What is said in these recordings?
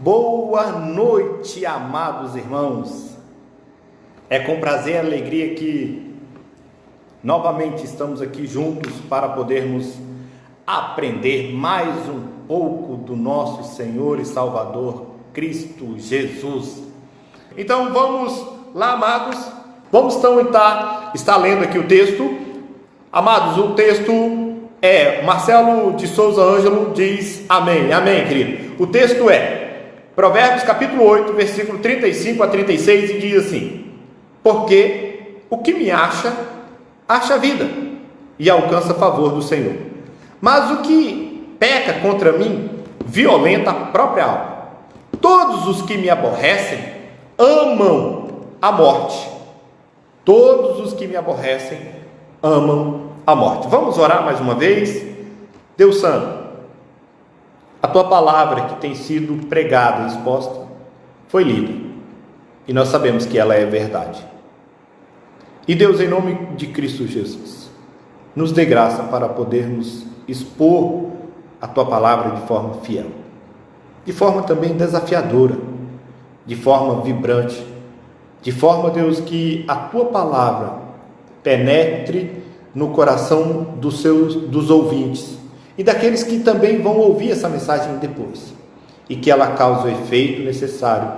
Boa noite, amados irmãos. É com prazer e alegria que novamente estamos aqui juntos para podermos aprender mais um pouco do nosso Senhor e Salvador Cristo Jesus. Então vamos lá, amados. Vamos então estar lendo aqui o texto. Amados, o texto é Marcelo de Souza Ângelo diz amém, amém, querido. O texto é Provérbios capítulo 8, versículo 35 a 36 e diz assim: porque o que me acha vida e alcança favor do Senhor, mas o que peca contra mim violenta a própria alma. Todos os que me aborrecem amam a morte. Todos os que me aborrecem amam a morte. Vamos orar mais uma vez. Deus Santo, a tua palavra que tem sido pregada e exposta foi lida, e nós sabemos que ela é verdade. E Deus, em nome de Cristo Jesus, nos dê graça para podermos expor a tua palavra de forma fiel, de forma também desafiadora, de forma vibrante, de forma, Deus, que a tua palavra penetre no coração dos ouvintes e daqueles que também vão ouvir essa mensagem depois, e que ela cause o efeito necessário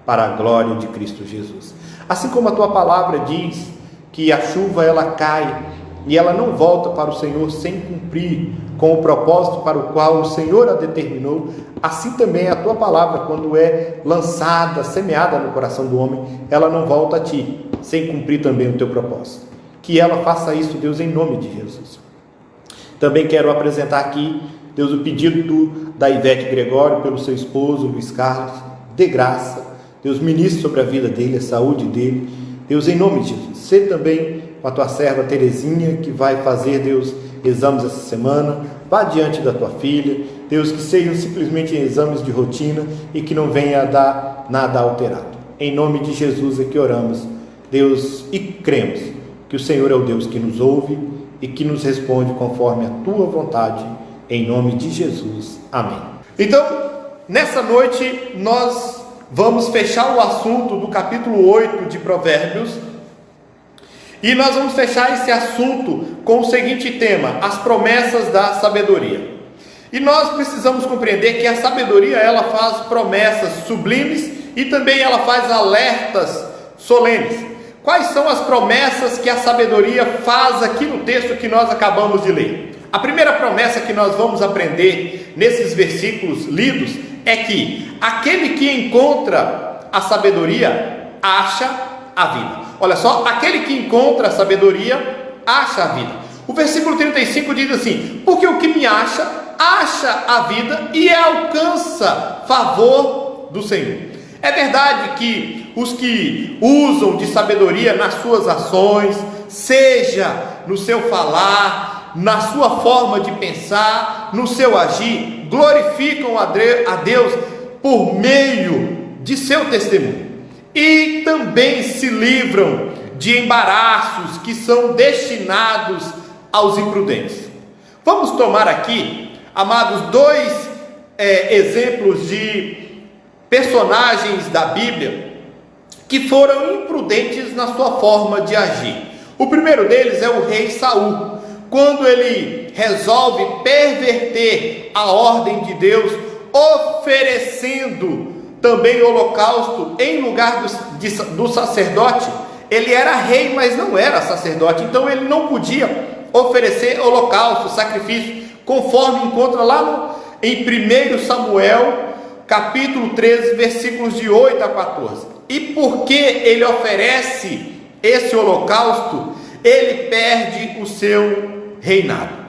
para a glória de Cristo Jesus. Assim como a tua palavra diz que a chuva ela cai e ela não volta para o Senhor sem cumprir com o propósito para o qual o Senhor a determinou, assim também a tua palavra, quando é lançada, semeada no coração do homem, ela não volta a ti sem cumprir também o teu propósito. Que ela faça isso, Deus, em nome de Jesus. Também quero apresentar aqui, Deus, o pedido da Ivete Gregório pelo seu esposo, Luiz Carlos. Dê graça, Deus, ministre sobre a vida dele, a saúde dele. Deus, em nome de Jesus. Sê também com a tua serva Terezinha, que vai fazer, Deus, exames essa semana. Vá diante da tua filha, Deus, que sejam simplesmente exames de rotina e que não venha a dar nada alterado. Em nome de Jesus é que oramos, Deus, e cremos que o Senhor é o Deus que nos ouve e que nos responde conforme a tua vontade, em nome de Jesus, amém. Então, nessa noite, nós vamos fechar o assunto do capítulo 8 de Provérbios, e nós vamos fechar esse assunto com o seguinte tema: as promessas da sabedoria. E nós precisamos compreender que a sabedoria, ela faz promessas sublimes e também ela faz alertas solenes. Quais são as promessas que a sabedoria faz aqui no texto que nós acabamos de ler? A primeira promessa que nós vamos aprender nesses versículos lidos é que aquele que encontra a sabedoria acha a vida. Olha só, aquele que encontra a sabedoria acha a vida. O versículo 35 diz assim: porque o que me acha a vida e alcança favor do Senhor. É verdade que os que usam de sabedoria nas suas ações, seja no seu falar, na sua forma de pensar, no seu agir, glorificam a Deus por meio de seu testemunho, e também se livram de embaraços que são destinados aos imprudentes. Vamos tomar aqui, amados, dois exemplos de personagens da Bíblia que foram imprudentes na sua forma de agir. O primeiro deles é o rei Saul, quando ele resolve perverter a ordem de Deus, oferecendo também holocausto em lugar do sacerdote. Ele era rei, mas não era sacerdote, então ele não podia oferecer holocausto, sacrifício, conforme encontra lá em 1 Samuel capítulo 13, versículos de 8 a 14. E porque ele oferece esse holocausto, ele perde o seu reinado.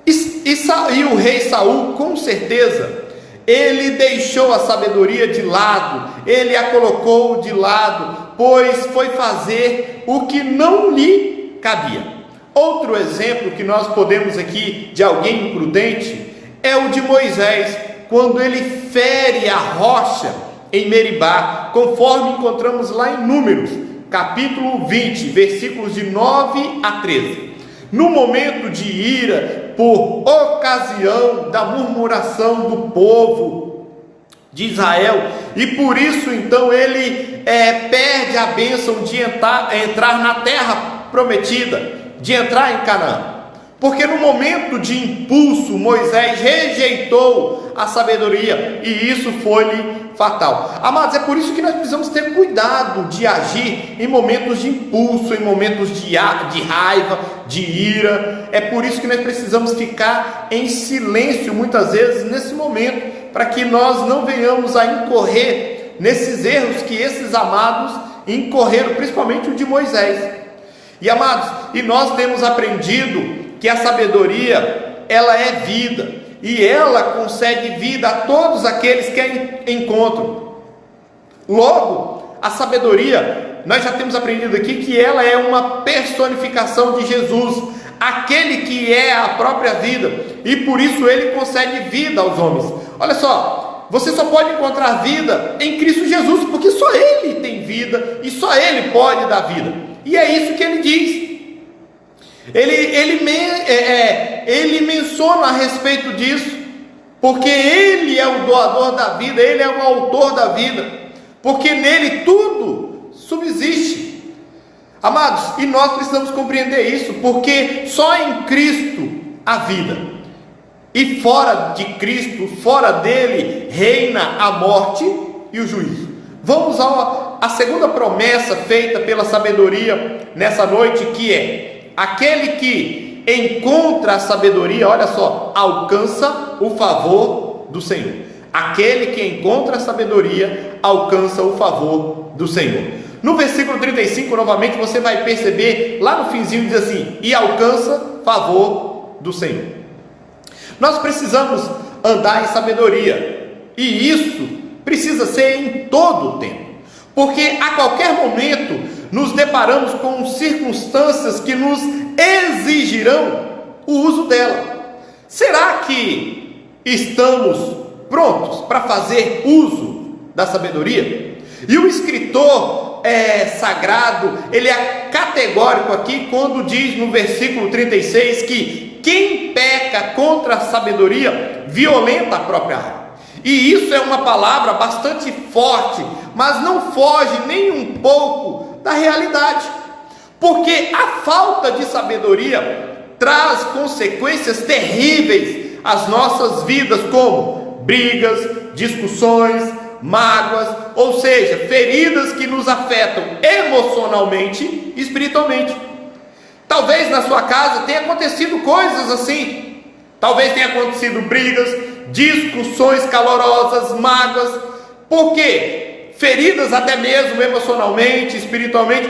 E o rei Saul, com certeza, ele deixou a sabedoria de lado, ele a colocou de lado, pois foi fazer o que não lhe cabia. Outro exemplo que nós podemos aqui de alguém imprudente é o de Moisés, quando ele fere a rocha em Meribá, conforme encontramos lá em Números, capítulo 20, versículos de 9 a 13. No momento de ira, por ocasião da murmuração do povo de Israel, e por isso então ele perde a bênção de entrar na terra prometida, de entrar em Canaã. Porque no momento de impulso, Moisés rejeitou a sabedoria, e isso foi-lhe fatal. Amados, é por isso que nós precisamos ter cuidado de agir em momentos de impulso, em momentos de raiva, de ira. É por isso que nós precisamos ficar em silêncio muitas vezes nesse momento, para que nós não venhamos a incorrer nesses erros que esses amados incorreram, principalmente o de Moisés. E amados, e nós temos aprendido que a sabedoria, ela é vida, e ela concede vida a todos aqueles que a encontram. Logo, a sabedoria, nós já temos aprendido aqui que ela é uma personificação de Jesus, aquele que é a própria vida, e por isso ele concede vida aos homens. Olha só, você só pode encontrar vida em Cristo Jesus, porque só ele tem vida, e só ele pode dar vida, e é isso que ele diz. Ele menciona a respeito disso, porque ele é o doador da vida, ele é o autor da vida, porque nele tudo subsiste. Amados, e nós precisamos compreender isso, porque só em Cristo há vida, e fora de Cristo, fora dele, reina a morte e o juízo. Vamos à segunda promessa feita pela sabedoria nessa noite, que é: aquele que encontra a sabedoria, olha só, alcança o favor do Senhor. Aquele que encontra a sabedoria, alcança o favor do Senhor. No versículo 35, novamente, você vai perceber, lá no finzinho diz assim: e alcança favor do Senhor. Nós precisamos andar em sabedoria, e isso precisa ser em todo o tempo, porque a qualquer momento nos deparamos com circunstâncias que nos exigirão o uso dela. Será que estamos prontos para fazer uso da sabedoria? E o escritor sagrado, ele é categórico aqui quando diz no versículo 36 que quem peca contra a sabedoria violenta a própria alma. E isso é uma palavra bastante forte, mas não foge nem um pouco da realidade, porque a falta de sabedoria traz consequências terríveis às nossas vidas, como brigas, discussões, mágoas, ou seja, feridas que nos afetam emocionalmente e espiritualmente. Talvez na sua casa tenha acontecido coisas assim, talvez tenha acontecido brigas, discussões calorosas, mágoas, porque feridas até mesmo emocionalmente, espiritualmente,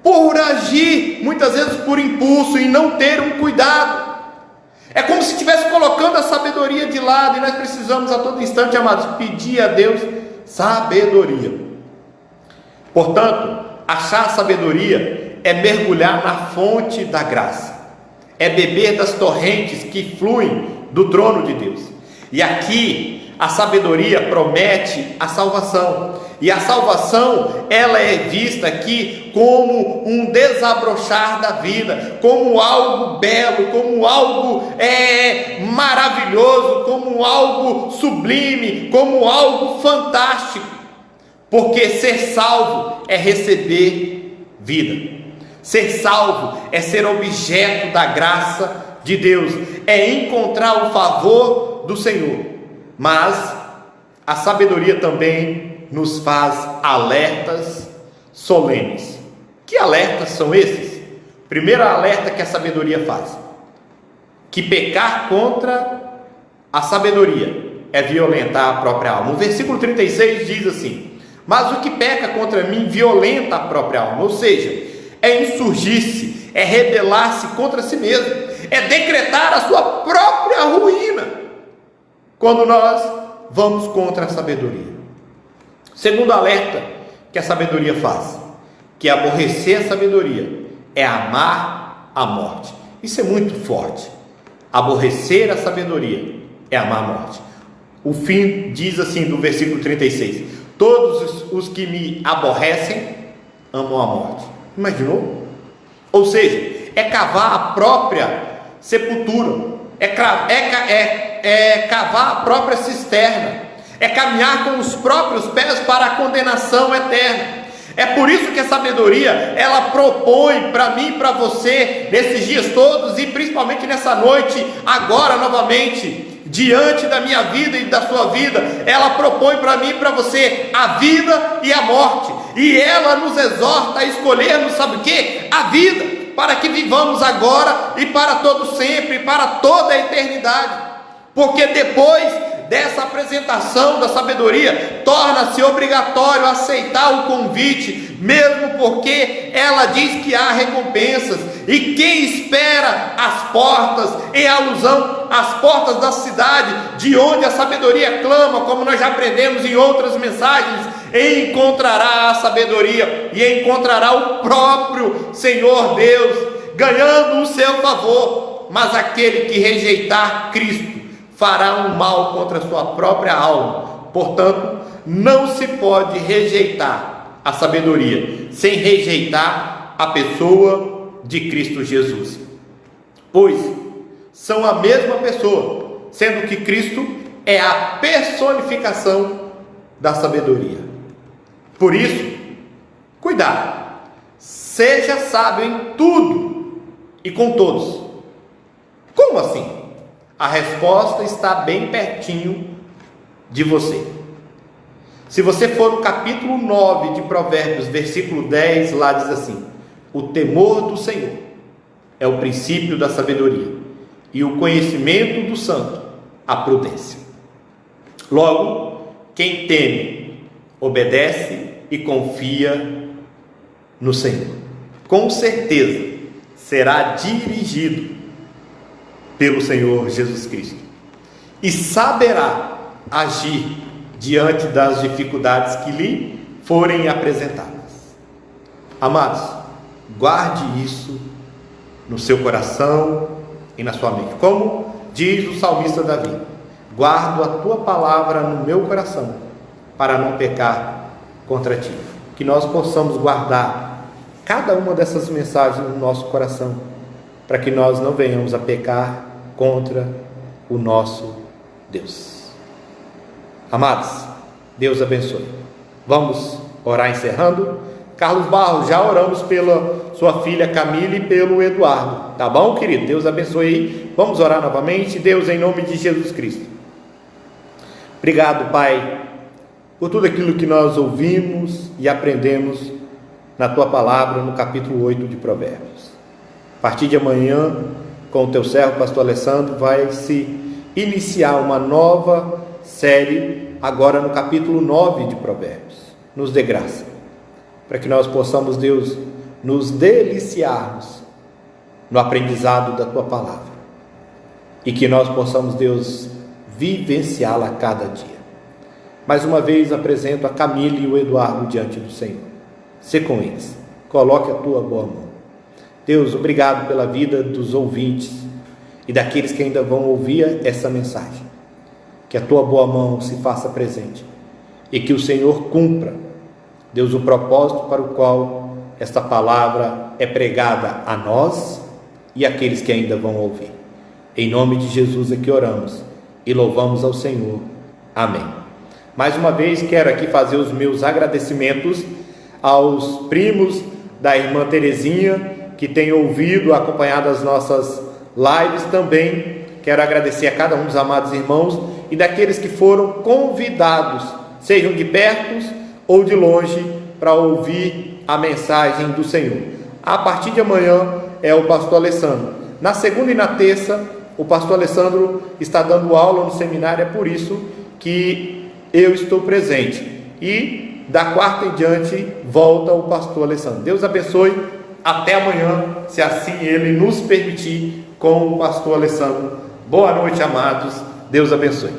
por agir muitas vezes por impulso e não ter um cuidado. É como se estivesse colocando a sabedoria de lado, e nós precisamos a todo instante, amados, pedir a Deus sabedoria. Portanto, achar sabedoria é mergulhar na fonte da graça, é beber das torrentes que fluem do trono de Deus. E aqui a sabedoria promete a salvação, e a salvação ela é vista aqui como um desabrochar da vida, como algo belo, como algo maravilhoso, como algo sublime, como algo fantástico, porque ser salvo é receber vida, ser salvo é ser objeto da graça de Deus, é encontrar o favor do Senhor. Mas a sabedoria também nos faz alertas solenes. Que alertas são esses? Primeiro alerta que a sabedoria faz: que pecar contra a sabedoria é violentar a própria alma. O versículo 36 diz assim: mas o que peca contra mim violenta a própria alma. Ou seja, é insurgir-se, é rebelar-se contra si mesmo, é decretar a sua própria ruína, quando nós vamos contra a sabedoria. Segundo alerta que a sabedoria faz: que aborrecer a sabedoria é amar a morte. Isso é muito forte. Aborrecer a sabedoria é amar a morte. O fim diz assim do versículo 36: todos os que me aborrecem amam a morte. Imaginou? Ou seja, é cavar a própria sepultura, é cavar a própria cisterna, é caminhar com os próprios pés para a condenação eterna. É por isso que a sabedoria, ela propõe para mim e para você, nesses dias todos, e principalmente nessa noite, agora novamente, diante da minha vida e da sua vida, ela propõe para mim e para você a vida e a morte, e ela nos exorta a escolhermos, sabe o que? A vida, para que vivamos agora e para todo sempre, para toda a eternidade, porque depois dessa apresentação da sabedoria, torna-se obrigatório aceitar o convite, mesmo porque ela diz que há recompensas, e quem espera as portas, em alusão às portas da cidade, de onde a sabedoria clama, como nós já aprendemos em outras mensagens, encontrará a sabedoria, e encontrará o próprio Senhor Deus, ganhando o seu favor. Mas aquele que rejeitar Cristo, fará um mal contra a sua própria alma. Portanto, não se pode rejeitar a sabedoria sem rejeitar a pessoa de Cristo Jesus, pois são a mesma pessoa, sendo que Cristo é a personificação da sabedoria. Por isso, cuidado, seja sábio em tudo e com todos. Como assim? A resposta está bem pertinho de você. Se você for no capítulo 9 de Provérbios, versículo 10, lá diz assim: o temor do Senhor é o princípio da sabedoria, e o conhecimento do santo, a prudência. Logo, quem teme, obedece e confia no Senhor, com certeza será dirigido pelo Senhor Jesus Cristo, e saberá agir diante das dificuldades que lhe forem apresentadas. Amados, guarde isso no seu coração e na sua mente, como diz o salmista Davi: guardo a tua palavra no meu coração, para não pecar contra ti. Que nós possamos guardar cada uma dessas mensagens no nosso coração, para que nós não venhamos a pecar contra o nosso Deus. Amados, Deus abençoe. Vamos orar encerrando. Carlos Barros, já oramos pela sua filha Camila e pelo Eduardo, tá bom, querido? Deus abençoe. Vamos orar novamente. Deus, em nome de Jesus Cristo, obrigado, Pai, por tudo aquilo que nós ouvimos e aprendemos na tua palavra, no capítulo 8 de Provérbios. A partir de amanhã, com o teu servo, pastor Alessandro, vai se iniciar uma nova série, agora no capítulo 9 de Provérbios. Nos dê graça, para que nós possamos, Deus, nos deliciarmos no aprendizado da tua palavra, e que nós possamos, Deus, vivenciá-la a cada dia. Mais uma vez apresento a Camila e o Eduardo diante do Senhor. Sê com eles, coloque a tua boa mão. Deus, obrigado pela vida dos ouvintes e daqueles que ainda vão ouvir essa mensagem. Que a tua boa mão se faça presente e que o Senhor cumpra, Deus, o propósito para o qual esta palavra é pregada a nós e àqueles que ainda vão ouvir. Em nome de Jesus é que oramos e louvamos ao Senhor. Amém. Mais uma vez quero aqui fazer os meus agradecimentos aos primos da irmã Terezinha, que tem ouvido, acompanhado as nossas lives também. Quero agradecer a cada um dos amados irmãos e daqueles que foram convidados, sejam de perto ou de longe, para ouvir a mensagem do Senhor. A partir de amanhã é o pastor Alessandro. Na segunda e na terça, o pastor Alessandro está dando aula no seminário, é por isso que eu estou presente. E da quarta em diante, volta o pastor Alessandro. Deus abençoe. Até amanhã, se assim ele nos permitir, com o pastor Alessandro. Boa noite, amados. Deus abençoe.